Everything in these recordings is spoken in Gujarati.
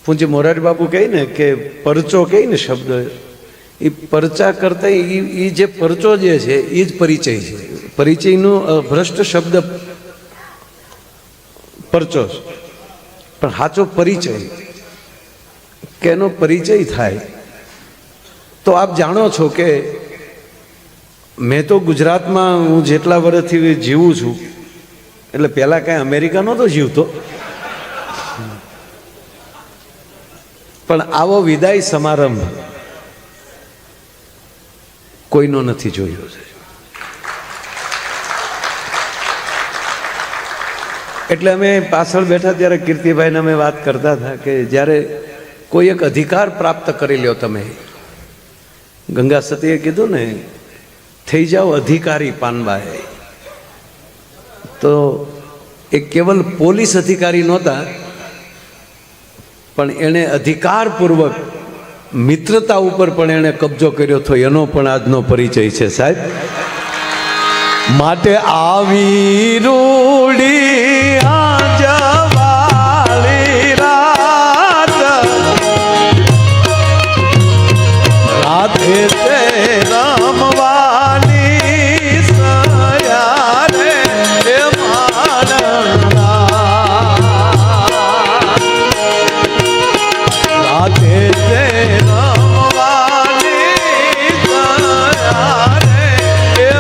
પૂજ્ય મોરારી બાપુ કહે ને કે પરચો કહે ને શબ્દ, એ પરચા કરતા એ જે પરચો જે છે એ જ પરિચય છે. પરિચયનો ભ્રષ્ટ શબ્દ પરચો છે, પણ સાચો પરિચય કે એનો પરિચય થાય. તો આપ જાણો છો કે મેં તો ગુજરાતમાં હું જેટલા વર્ષથી જીવું છું, એટલે પહેલાં કાંઈ અમેરિકા નહોતો જીવતો, પણ આવો વિદાય સમારંભ કોઈનો નથી જોયો છે. એટલે અમે પાછળ બેઠા ત્યારે કીર્તિભાઈને અમે વાત કરતા હતા કે જ્યારે કોઈ એક અધિકાર પ્રાપ્ત કરી લ્યો તમે, ગંગા સતીએ કીધું ને થઈ જાઓ અધિકારી પાનબાઈ, તો એ કેવલ પોલીસ અધિકારી નહોતા, પણ એણે અધિકારપૂર્વક મિત્રતા ઉપર પણ એણે કબજો કર્યો હતો. એનો પણ આજનો પરિચય છે સાહેબ. માટે આવી રૂડી આજવાળી રાત, રાધે તે રમવાની સયા રે એ માનના, રાધે તે રમવાની સયા રે એ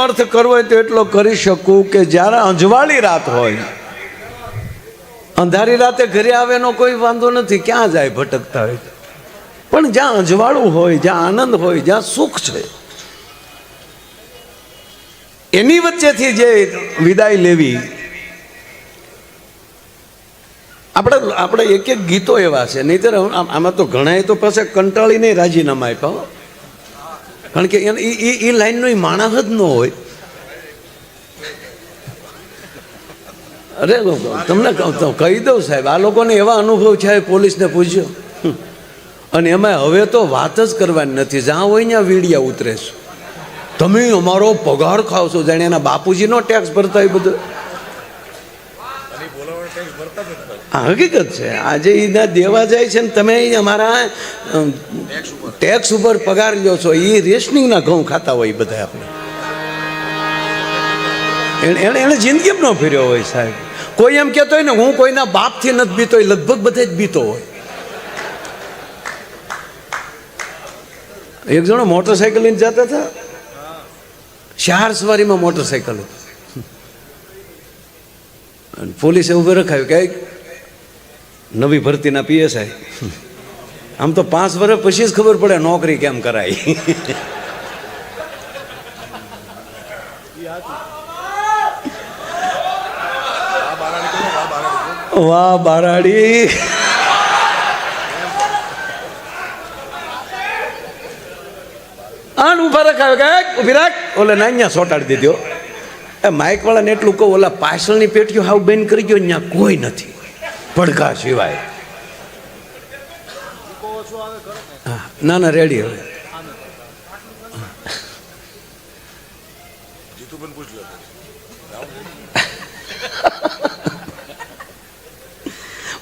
અર્થ કરવો હોય તો એટલો કરી શકું કે જ્યારે અંજવાળી રાત હોય, અંધારી રાતે ઘરે આવે એનો કોઈ વાંધો નથી, ક્યાં જાય ભટકતા હોય, પણ જ્યાં અજવાળું હોય, જ્યાં આનંદ હોય, જ્યાં સુખ છે, એની વચ્ચેથી જે વિદાય લેવી. આપણે એક એક ગીતો એવા છે, નહીતર આમાં તો ઘણા તો પાસે કંટાળીને રાજીનામા આપ્યા, કારણ કે એ લાઈનનો માણસ જ ન હોય. અરે તમને કહી દઉં સાહેબ, આ લોકોને એવા અનુભવ છે, પોલીસને પૂછ્યો, અને એમાં હવે તો વાત જ કરવાની નથી, જ્યાં હોય ત્યાં વીડિયા ઉતરે છે, તમે અમારો પગાર ખાવ છો, જાણે એના બાપુજીનો ટેક્સ ભરતા હોય બધું. હકીકત છે, આજે એના દેવા જાય છે ને તમે અમારા ટેક્સ ઉપર પગાર લ્યો છો, એ રેશનિંગના ઘઉં ખાતા હોય બધા. આપણે એને જિંદગી ન ફેર્યો હોય સાહેબ. કોઈ એમ કહેતો હોય ને હું કોઈના બાપથી નથી બીતો, લગભગ બધે જ બીતો હોય. એક જણો મોટરસાઇકલ લઈને જતા હતા, 4 સવારીમાં મોટરસાઇકલ, પોલીસે ઉભો રખાયું કે નવી ભરતીના પીએસઆઈ. આમ તો 5 વર્ષ પછી જ ખબર પડે નોકરી કેમ કરાય. વાહ બારાડી, આન ઉભા રખાયો કે ઉભી રાખ, ઓલે ના અહીંયા સોટાડી દીધો. એ માઇક વાળાને એટલું કહું, ઓલા પાછળની પેટીઓ હાવ બંધ કરી ગયો, અહીંયા કોઈ નથી પડઘા સિવાય. ના ના રેડી. હવે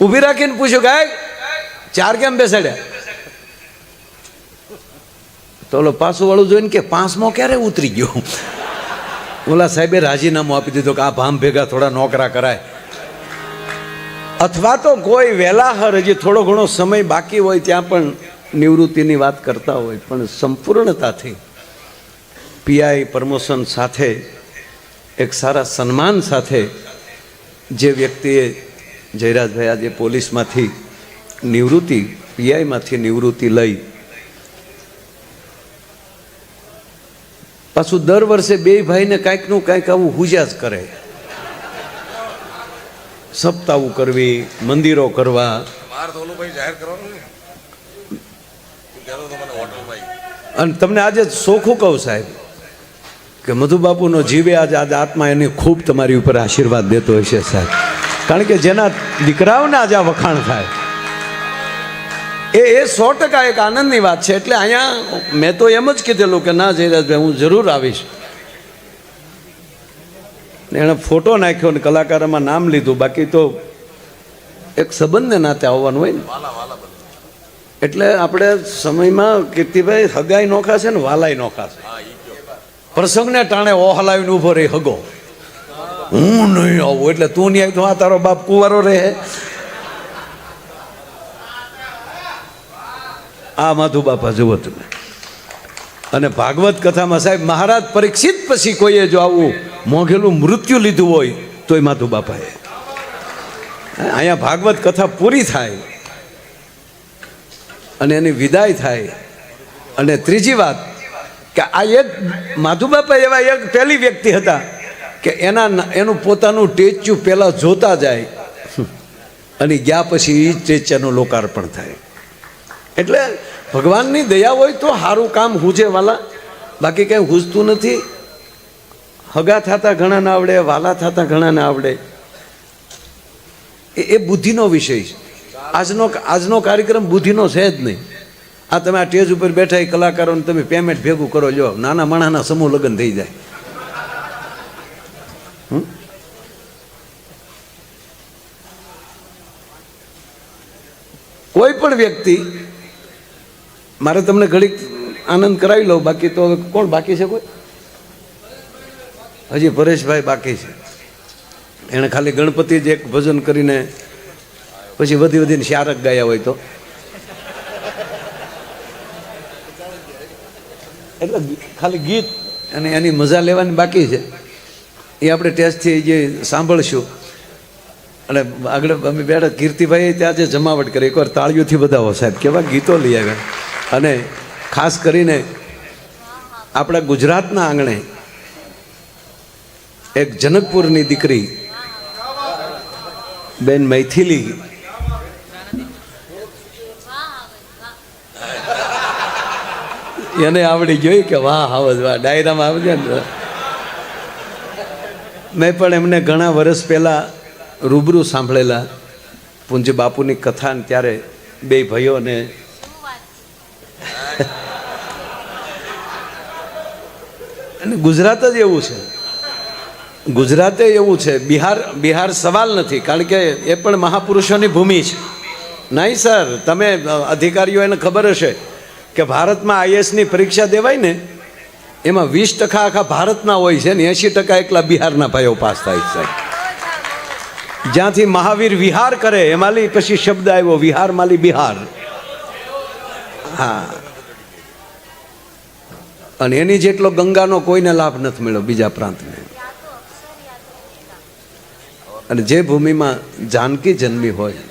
ઉભી રાખીને પૂછ્યું કે 4 કેમ બેસાડ્યા? તો ઓલો પાછું વાળું જોઈને કે 5મો ક્યારે ઉતરી ગયો? ઓલા સાહેબે રાજીનામું આપી દીધું કે આ ભામ ભેગા થોડા નોકરા કરાય. અથવા તો કોઈ વેલાહર હજી થોડો ઘણો સમય બાકી હોય ત્યાં પણ નિવૃત્તિની વાત કરતા હોય, પણ સંપૂર્ણતાથી પીઆઈ પ્રમોશન સાથે, એક સારા સન્માન સાથે જે વ્યક્તિએ, જયરાજભાઈ, આજે પોલીસમાંથી નિવૃત્તિ, પીઆઈમાંથી નિવૃત્તિ લઈ પાછું દર વર્ષે 2 ભાઈને કાંઈકનું કાંઈક આવું હુજા જ કરે. સપ્તાહું કરવી, મંદિરો કરવા. અને તમને આજે ચોખ્ખું કહું સાહેબ કે મધુબાપુનો જીવે આજે આત્મા એની ખૂબ તમારી ઉપર આશીર્વાદ દેતો હશે સાહેબ, કારણ કે જેના દીકરાઓના આજે આ વખાણ થાય એ 100% એક આનંદની વાત છે. એટલે અહીંયા મેં તો એમ જ કીધેલું કે ના જયરાજભાઈ હું જરૂર આવીશ. એણે ફોટો નાખ્યો ને કલાકારોમાં નામ લીધું, બાકી તો એક સંબંધને નાતે આવવાનું હોય ને. એટલે આપણે સમયમાં કીર્તિભાઈ હગાઈ નોખા છે ને વાલાઈ નોખા છે. પ્રસંગને ટાણે ઓહલાવીને ઊભો રહી હગો, હું નહીં આવું એટલે તું નહીં આવી તો આ તારો બાપ કુંવારો રહે. આ માધુ બાપા જુઓ તમે. અને ભાગવત કથામાં સાહેબ મહારાજ પરીક્ષિત પછી કોઈએ જો આવું મોઘેલું મૃત્યુ લીધું હોય તોય માધુ બાપાએ. અહીંયા ભાગવત કથા પૂરી થાય અને એની વિદાય થાય. અને ત્રીજી વાત કે આ એક માધુ બાપા એવા એક પહેલી વ્યક્તિ હતા કે એનું પોતાનું ટેચ્યુ પહેલાં જોતા જાય અને ગયા પછી એ ટેચ્યાનું લોકાર્પણ થાય. એટલે ભગવાનની દયા હોય તો સારું કામ હુજે વાલા, બાકી કંઈ હુજતું નથી. હગા થતા ઘણાને આવડે, વાલા થતા ઘણાને આવડે, એ બુદ્ધિનો વિષય છે. આજનો કાર્યક્રમ બુદ્ધિનો છે જ નહીં. આ તમે આ સ્ટેજ ઉપર બેઠા એ કલાકારોને તમે પેમેન્ટ ભેગું કરો, જો નાના માણાના સમૂહ લગ્ન થઈ જાય. કોઈ પણ વ્યક્તિ, મારે તમને ઘડીક આનંદ કરાવી લઉં, બાકી તો કોણ બાકી છે? કોઈ હજી પરેશભાઈ બાકી છે. એણે ખાલી ગણપતિ જ એક ભજન કરીને પછી વધીને શારક ગાયા હોય તો, એટલે ખાલી ગીત અને એની મજા લેવાની બાકી છે, એ આપણે ટેસ્ટથી જે સાંભળશું. અને આગળ અમે બેઠા કીર્તિભાઈએ ત્યાં જે જમાવટ કરી, એકવાર તાળીઓથી બધાઓ સાહેબ કેવા ગીતો લઈ આવ્યા. અને ખાસ કરીને આપણા ગુજરાતના આંગણે એક જનકપુરની દીકરી બેન મૈથિલી, એને આવડી ગઈ કે વાહ આવજ વાહ ડાયરામાં આવજે ને. મેં પણ એમને ઘણા વર્ષ પહેલાં રૂબરૂ સાંભળેલા પૂંજ બાપુની કથા, ત્યારે બે ભાઈઓને અને ગુજરાત જ એવું છે, ગુજરાતે એવું છે. બિહાર સવાલ નથી, કારણ કે એ પણ મહાપુરુષોની ભૂમિ છે. નહીં સર, તમે અધિકારીઓ એને ખબર હશે કે ભારતમાં આઈએસની પરીક્ષા દેવાય ને એમાં 20% આખા ભારતના હોય છે ને 80% એકલા બિહારના ભાઈઓ પાસ થાય છે. જ્યાંથી મહાવીર વિહાર કરે એમાંથી પછી શબ્દ આવ્યો વિહાર માલી બિહાર. હા, અને એની જેટલો ગંગાનો કોઈને લાભ નથી મળ્યો બીજા પ્રાંતને. અને જે ભૂમિમાં જાનકી જન્મી હોય,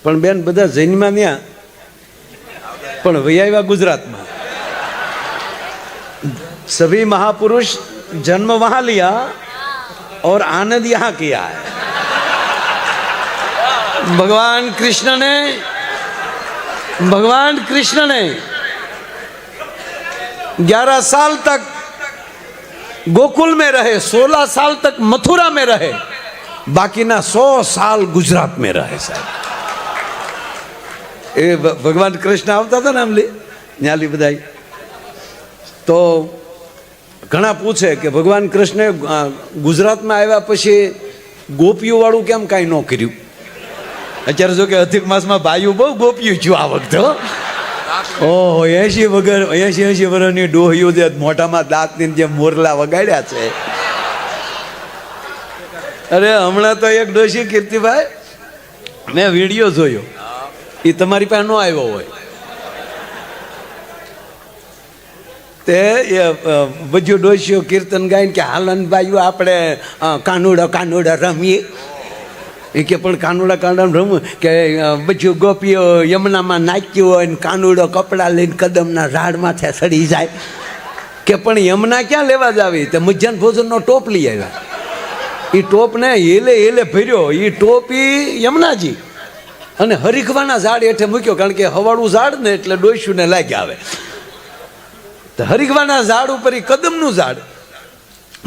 પણ બેન બધા જૈનમાં ત્યાં પણ વૈયા ગુજરાતમાં. सभी महापुरुष जन्म वहां लिया और आनंद यहां किया है. भगवान कृष्ण ने 11 साल तक गोकुल में रहे, 16 साल तक मथुरा में रहे, बाकी ना 100 साल गुजरात में रहे. साहब ए भगवान कृष्ण आवता था ने अमली न्याली बधाई तो ઘણા પૂછે કે ભગવાન કૃષ્ણે ગુજરાતમાં આવ્યા પછી ગોપીઓ વાળું કેમ કાંઈ ન કર્યું. અત્યારે જો કે અધિક માસમાં ભાઈઓ બહુ ગોપીઓ થયું આ વખતે. ઓહો 80 વર્ષની ડોહીઓ જે મોઢામાં દાંતની જે મોરલા વગાડ્યા છે. અરે હમણાં તો એક ડોશી કીર્તિભાઈ મેં વિડીયો જોયો, એ તમારી પાસે ન આવ્યો હોય તે બધું ડોશીઓ કીર્તન ગાઈને કે હાલનભાઈઓ આપણે કાનુડા રમીએ. એ કે પણ કાનુડા રમવું કે બધું ગોપીઓ યમુનામાં નાચ્યું હોય ને કાનુડો કપડાં લઈને કદમના ઝાડ માથે સડી જાય. કે પણ યમુના ક્યાં લેવા જ આવી? તે મધ્યાહન ભોજનનો ટોપ લઈ આવ્યા. એ ટોપને એલે ભર્યો, એ ટોપ એ યમુનાજી અને હરીખવાના ઝાડ હેઠે મૂક્યો, કારણ કે હવાળું ઝાડ ને એટલે ડોસ્યુને લાગ્યા આવે. તો હરીખવાના ઝાડ ઉપર એ કદમનું ઝાડ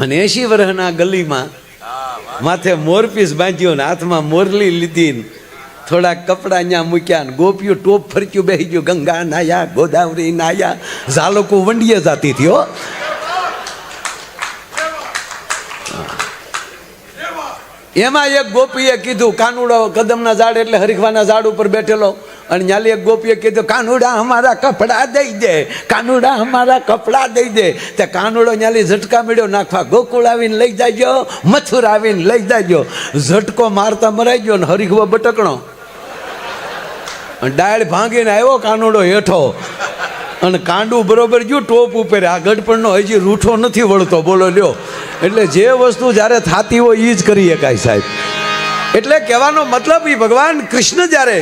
અને 80 વર્ષના ગલીમાં માથે મોરપીસ બાંધ્યો ને હાથમાં મોરલી લીધી ને થોડાક કપડા ત્યાં મૂક્યા ને ગોપીઓ ટોપ ફરક્યું બેસી ગયું. ગંગા નાયા, ગોદાવરી નાયા, ઝાલોકો વંડીએ જાતી થયો. એમાં એક ગોપીએ કીધું, કાનુડો કદમના ઝાડ એટલે હરીખવાના ઝાડ ઉપર બેઠેલો, અને ન્યાલી એક ગોપીએ કીધું કાનુડા અમારા કપડા દઈ દે, કાનુડા અમારા કપડા દઈ દે. તે કાનુડો ન્યાલી ઝટકા મળ્યો નાખવા, ગોકુળ આવીને લઈ જાયજો, મથુરા આવીને લઈ જાયજો. ઝટકો મારતા મરાઈ ગયો ને હરીખવો બટકણો, ડાળ ભાંગીને આવ્યો કાનુડો હેઠો, અને કાંડું બરોબર ગયું ટોપ ઉપર. આ ગઢપણનો હજી રૂઠો નથી વળતો, બોલો લ્યો. એટલે જે વસ્તુ જ્યારે થતી હોય એ જ કરી શકાય સાહેબ. એટલે કહેવાનો મતલબ એ ભગવાન કૃષ્ણ જ્યારે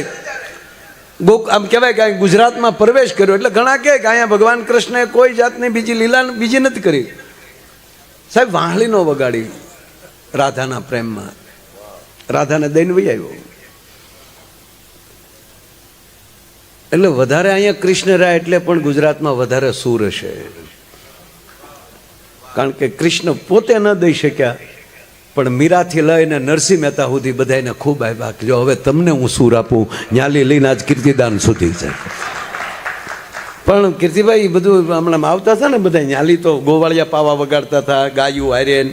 આમ કહેવાય કે ગુજરાતમાં પ્રવેશ કર્યો એટલે ઘણા કહે કે અહીંયા ભગવાન કૃષ્ણએ કોઈ જાતની બીજી લીલા બીજી નથી કરી. સાહેબ વાહલીનો વગાડી રાધાના પ્રેમમાં, રાધાને દઈને વહી આવ્યો. એટલે વધારે અહીંયા કૃષ્ણ રહ્યા એટલે પણ ગુજરાતમાં વધારે સૂર હશે, કારણ કે કૃષ્ણ પોતે ન દઈ શક્યા પણ મીરાથી લઈને નરસિંહ મહેતા સુધી બધાને ખૂબ આવ્યા કે જો હવે તમને હું સૂર આપું, ન્યાલી લઈને આજ કીર્તિદાન સુધી છે. પણ કીર્તિભાઈ બધું હમણાં આવતા હતા ને બધા ન્યાલી તો ગોવાળિયા પાવા વગાડતા હતા, ગાયું હારેન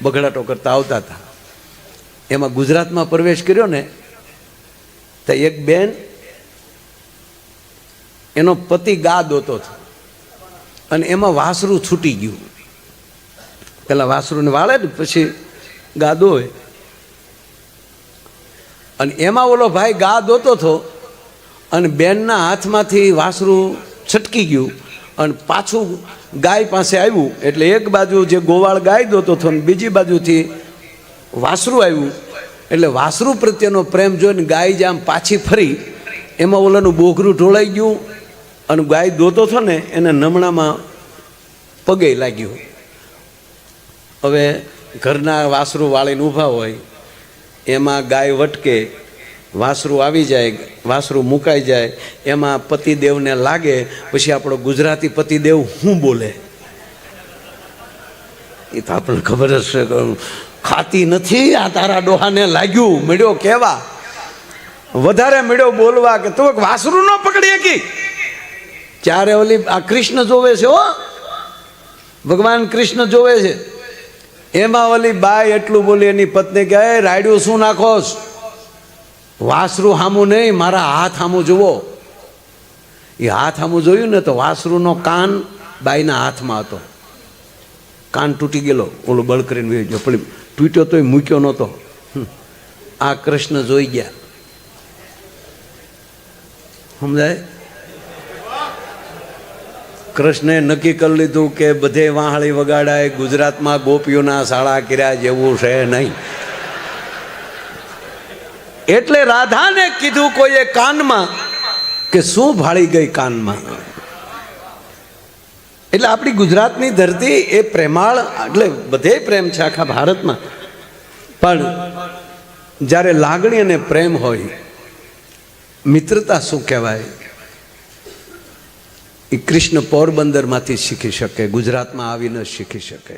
બગડાટો કરતા આવતા હતા. એમાં ગુજરાતમાં પ્રવેશ કર્યો ને તો એક બેન એનો પતિ ગા દોતો હતો અને એમાં વાસરું છૂટી ગયું. પેલા વાસરુને વાળે ને પછી ગા દોય, અને એમાં ઓલો ભાઈ ગા દોતો હતો અને બેનના હાથમાંથી વાસરું છટકી ગયું અને પાછું ગાય પાસે આવ્યું એટલે એક બાજુ જે ગોવાળ ગાય દોતો હતો ને બીજી બાજુથી વાસરું આવ્યું એટલે વાસરું પ્રત્યેનો પ્રેમ જોઈને ગાય જે આમ પાછી ફરી એમાં ઓલાનું બોઘરું ઢોળાઈ ગયું અને ગાય દોતો હતો ને એને નમણામાં પગે લાગ્યું. હવે ઘરના વાસરું વાળીને ઊભા હોય એમાં ગાય વટકે, વાસરું આવી જાય, વાસરું મુકાઈ જાય, એમાં પતિદેવને લાગે. પછી આપણો ગુજરાતી પતિદેવ શું બોલે એ તો આપણને ખબર જ છે. ખાતી નથી આ તારા ડોહાને લાગ્યું, મેળ્યો કહેવા, વધારે મેળ્યો બોલવા કે તું વાસરું ન પકડી શકી. ત્યારે ઓલી આ કૃષ્ણ જોવે છે, હો ભગવાન કૃષ્ણ જોવે છે. એમાં ઓલી બાઈ એટલું બોલી એની પત્ની કે રાયડું શું નાખોસ, વાસરું સામું નહીં મારા હાથ સામું જુઓ. એ હાથ સામું જોયું ને તો વાસરુંનો કાન બાઈના હાથમાં હતો. કાન તૂટી ગયેલો, ઓલો બળ કરીને ગયો, પણ તૂટ્યો તોય મૂક્યો નહોતો. આ કૃષ્ણ જોઈ ગયા, સમજાય? કૃષ્ણે નક્કી કરી લીધું કે બધે વાહળી વગાડાય, ગુજરાતમાં ગોપીઓના શાળા કર્યા જેવું છે નહીં. એટલે રાધાને કીધું કોઈએ કાનમાં કે શું ભાળી ગઈ કાનમાં. એટલે આપણી ગુજરાતની ધરતી એ પ્રેમાળ, એટલે બધે પ્રેમ છે આખા ભારતમાં. પણ જ્યારે લાગણી અને પ્રેમ હોય, મિત્રતા શું કહેવાય, એ કૃષ્ણ પોરબંદરમાંથી શીખી શકે, ગુજરાતમાં આવીને શીખી શકે.